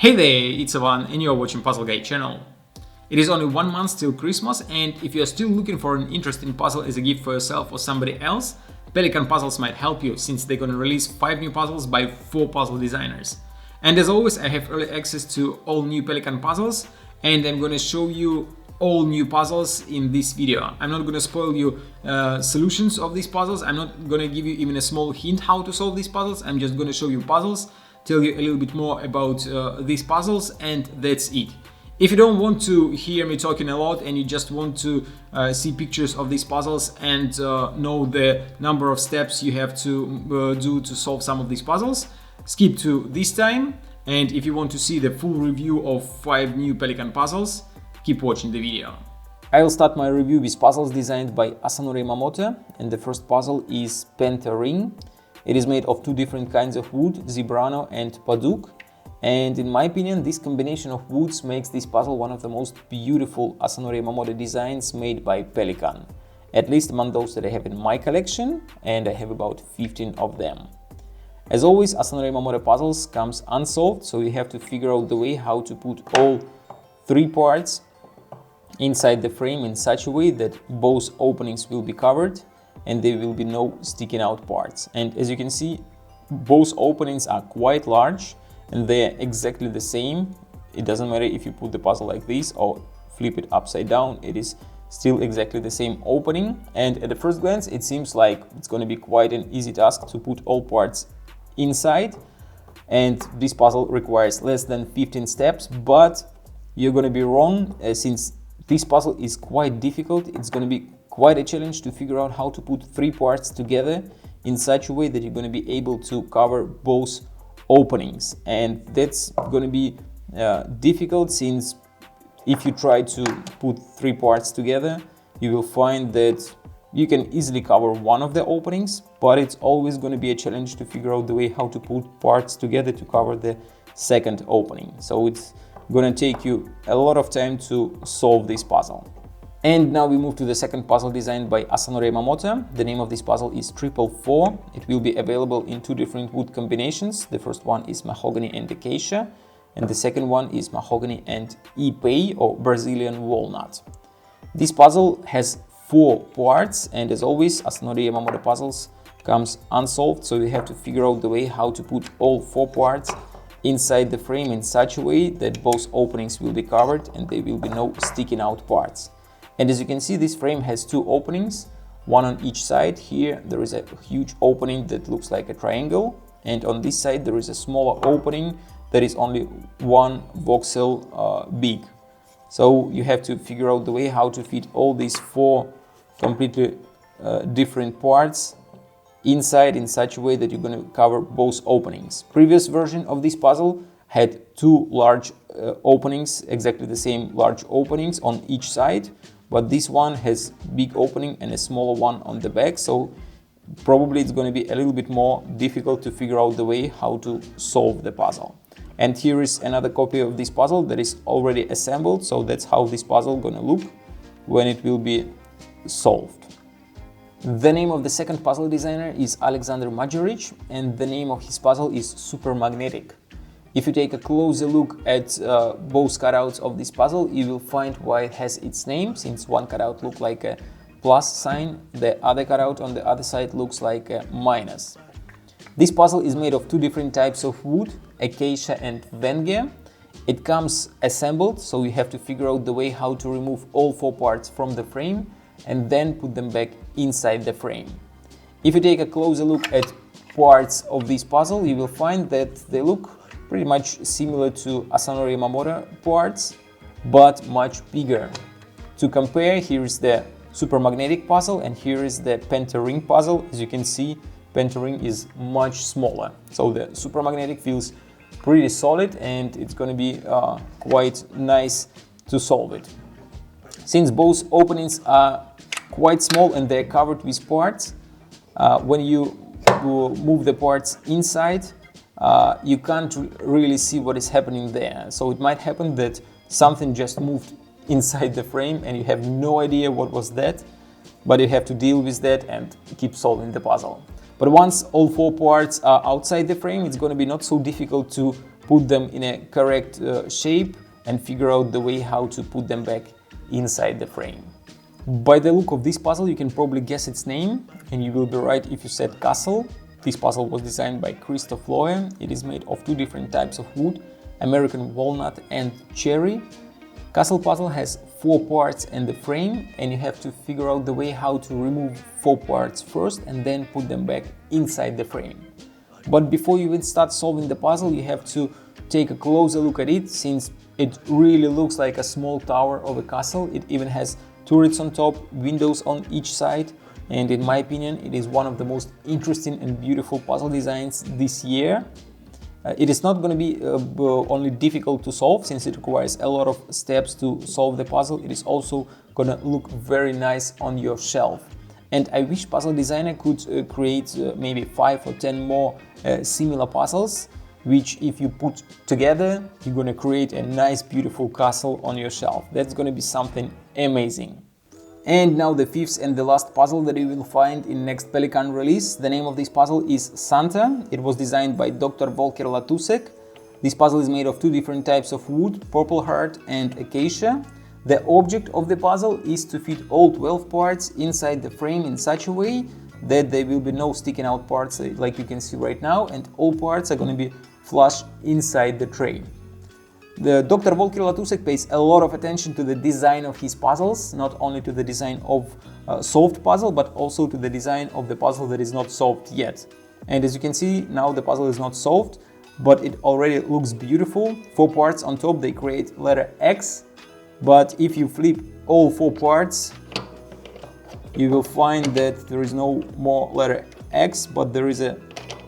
Hey there, it's Ivan and you're watching Puzzle Guy channel. It is only 1 month till Christmas, and if you're still looking for an interesting puzzle as a gift for yourself or somebody else, Pelikan Puzzles might help you, since they're gonna release 5 new puzzles by 4 puzzle designers. And as always, I have early access to all new Pelikan puzzles, and I'm gonna show you all new puzzles in this video. I'm not gonna spoil you solutions of these puzzles. I'm not gonna give you even a small hint how to solve these puzzles. I'm just gonna show you puzzles, tell you a little bit more about these puzzles, and that's it. If you don't want to hear me talking a lot and you just want to see pictures of these puzzles and know the number of steps you have to do to solve some of these puzzles, skip to this time. And if you want to see the full review of 5 new Pelikan puzzles, keep watching the video. I will start my review with puzzles designed by Asanori Yamamoto, and the first puzzle is Panterin. It is made of 2 different kinds of wood, Zebrano and Paduk. And in my opinion, this combination of woods makes this puzzle one of the most beautiful Asanori Yamamoto designs made by Pelikan. At least among those that I have in my collection, and I have about 15 of them. As always, Asanori Yamamoto puzzles comes unsolved, so you have to figure out the way how to put all 3 parts inside the frame in such a way that both openings will be covered and there will be no sticking out parts. And as you can see, both openings are quite large and they're exactly the same. It doesn't matter if you put the puzzle like this or flip it upside down, it is still exactly the same opening. And at the first glance, it seems like it's going to be quite an easy task to put all parts inside. And this puzzle requires less than 15 steps, but you're going to be wrong, since this puzzle is quite difficult. It's going to be quite a challenge to figure out how to put 3 parts together in such a way that you're going to be able to cover both openings. And that's going to be difficult, since if you try to put 3 parts together, you will find that you can easily cover one of the openings, but it's always going to be a challenge to figure out the way how to put parts together to cover the second opening. So it's going to take you a lot of time to solve this puzzle. And now we move to the second puzzle designed by Asanori Yamamoto. The name of this puzzle is 444. It will be available in 2 different wood combinations. The first one is mahogany and acacia, and the second one is mahogany and ipe, or Brazilian walnut. This puzzle has 4 parts, and as always, Asanori Yamamoto puzzles comes unsolved, so you have to figure out the way how to put all 4 parts inside the frame in such a way that both openings will be covered and there will be no sticking out parts. And as you can see, this frame has 2 openings, one on each side. Here there is a huge opening that looks like a triangle, and on this side there is a smaller opening that is only 1 voxel big. So you have to figure out the way how to fit all these 4 completely different parts inside in such a way that you're going to cover both openings. Previous version of this puzzle had 2 large openings, exactly the same large openings on each side, but this one has big opening and a smaller one on the back, so probably it's going to be a little bit more difficult to figure out the way how to solve the puzzle. And here is another copy of this puzzle that is already assembled, so that's how this puzzle going to look when it will be solved. The name of the second puzzle designer is Alexander Majoric, and the name of his puzzle is Super Magnetic. If you take a closer look at both cutouts of this puzzle, you will find why it has its name, since one cutout looks like a plus sign, the other cutout on the other side looks like a minus. This puzzle is made of 2 different types of wood, acacia and venge. It comes assembled, so you have to figure out the way how to remove all 4 parts from the frame and then put them back inside the frame. If you take a closer look at parts of this puzzle, you will find that they look pretty much similar to Asanori Yamamoto parts, but much bigger. To compare, here is the Super Magnetic puzzle and here is the Panterin puzzle. As you can see, Panterin is much smaller, so the Super Magnetic feels pretty solid and it's going to be quite nice to solve it. Since both openings are quite small and they're covered with parts, when you move the parts inside, you can't really see what is happening there. So it might happen that something just moved inside the frame and you have no idea what was that, but you have to deal with that and keep solving the puzzle. But once all 4 parts are outside the frame, it's going to be not so difficult to put them in a correct shape and figure out the way how to put them back inside the frame. By the look of this puzzle, you can probably guess its name, and you will be right if you said castle. This puzzle was designed by Christoph Lohe. It is made of 2 different types of wood, American walnut and cherry. Castle puzzle has 4 parts in the frame, and you have to figure out the way how to remove 4 parts first and then put them back inside the frame. But before you even start solving the puzzle, you have to take a closer look at it, since it really looks like a small tower of a castle. It even has turrets on top, windows on each side, and in my opinion it is one of the most interesting and beautiful puzzle designs this year. It is not going to be only difficult to solve, since it requires a lot of steps to solve the puzzle. It is also going to look very nice on your shelf. And I wish puzzle designer could create maybe 5 or 10 more similar puzzles, which if you put together, you're going to create a nice beautiful castle on your shelf. That's going to be something amazing. And now the 5th and the last puzzle that you will find in next Pelikan release. The name of this puzzle is Santa. It was designed by Dr. Volker Latusek. This puzzle is made of 2 different types of wood, purple heart and acacia. The object of the puzzle is to fit all 12 parts inside the frame in such a way that there will be no sticking out parts like you can see right now, and all parts are going to be flush inside the tray. The Dr. Volker Latusek pays a lot of attention to the design of his puzzles, not only to the design of solved puzzle, but also to the design of the puzzle that is not solved yet. And as you can see, now the puzzle is not solved, but it already looks beautiful. 4 parts on top, they create letter X, but if you flip all 4 parts, you will find that there is no more letter X, but there is a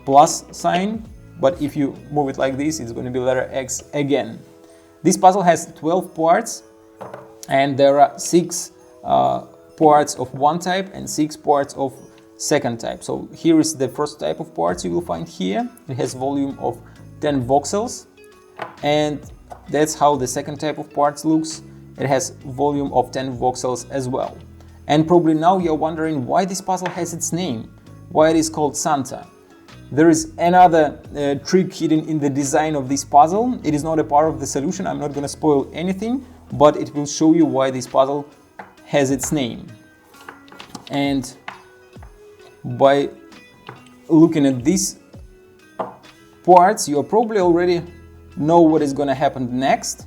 plus sign. But if you move it like this, it's going to be letter X again. This puzzle has 12 parts, and there are 6 parts of one type and 6 parts of second type. So here is the first type of parts you will find here. It has volume of 10 voxels, and that's how the second type of parts looks. It has volume of 10 voxels as well. And probably now you're wondering why this puzzle has its name, why it is called Santa. There is another trick hidden in the design of this puzzle. It is not a part of the solution. I'm not going to spoil anything, but it will show you why this puzzle has its name. And by looking at these parts, you probably already know what is going to happen next.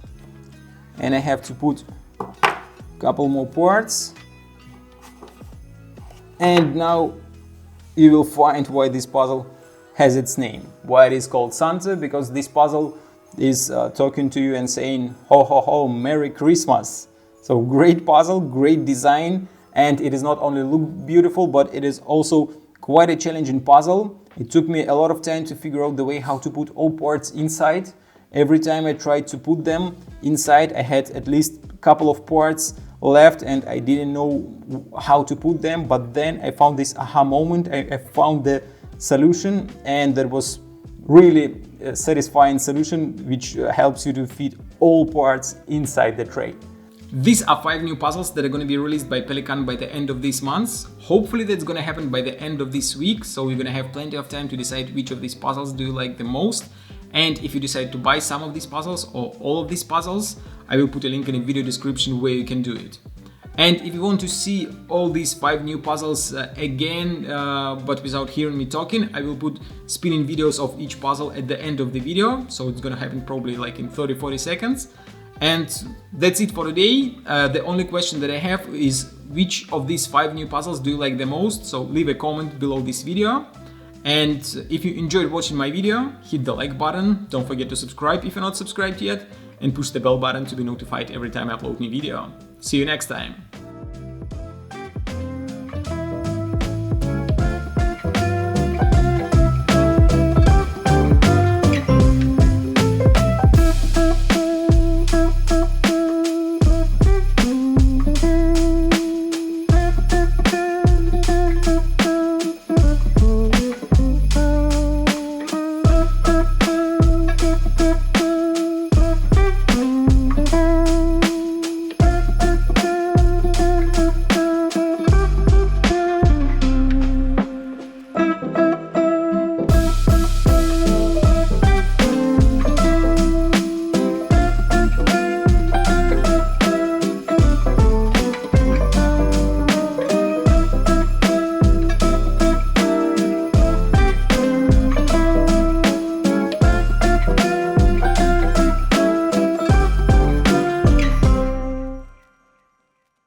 And I have to put a couple more parts. And now you will find why this puzzle has its name. Why it is called Santa? Because this puzzle is talking to you and saying ho ho ho, Merry Christmas. So great puzzle, great design, and it is not only look beautiful, but it is also quite a challenging puzzle. It took me a lot of time to figure out the way how to put all parts inside. Every time I tried to put them inside, I had at least a couple of parts left and I didn't know how to put them. But then I found this aha moment. I found the solution, and that was really a satisfying solution which helps you to fit all parts inside the tray. These are 5 new puzzles that are going to be released by Pelikan by the end of this month. Hopefully that's going to happen by the end of this week, so you're going to have plenty of time to decide which of these puzzles do you like the most. And if you decide to buy some of these puzzles or all of these puzzles, I will put a link in the video description where you can do it. And if you want to see all these 5 new puzzles again, but without hearing me talking, I will put spinning videos of each puzzle at the end of the video. So it's gonna happen probably like in 30-40 seconds. And that's it for today. The only question that I have is which of these 5 new puzzles do you like the most? So leave a comment below this video. And if you enjoyed watching my video, hit the like button. Don't forget to subscribe if you're not subscribed yet. And push the bell button to be notified every time I upload a new video. See you next time.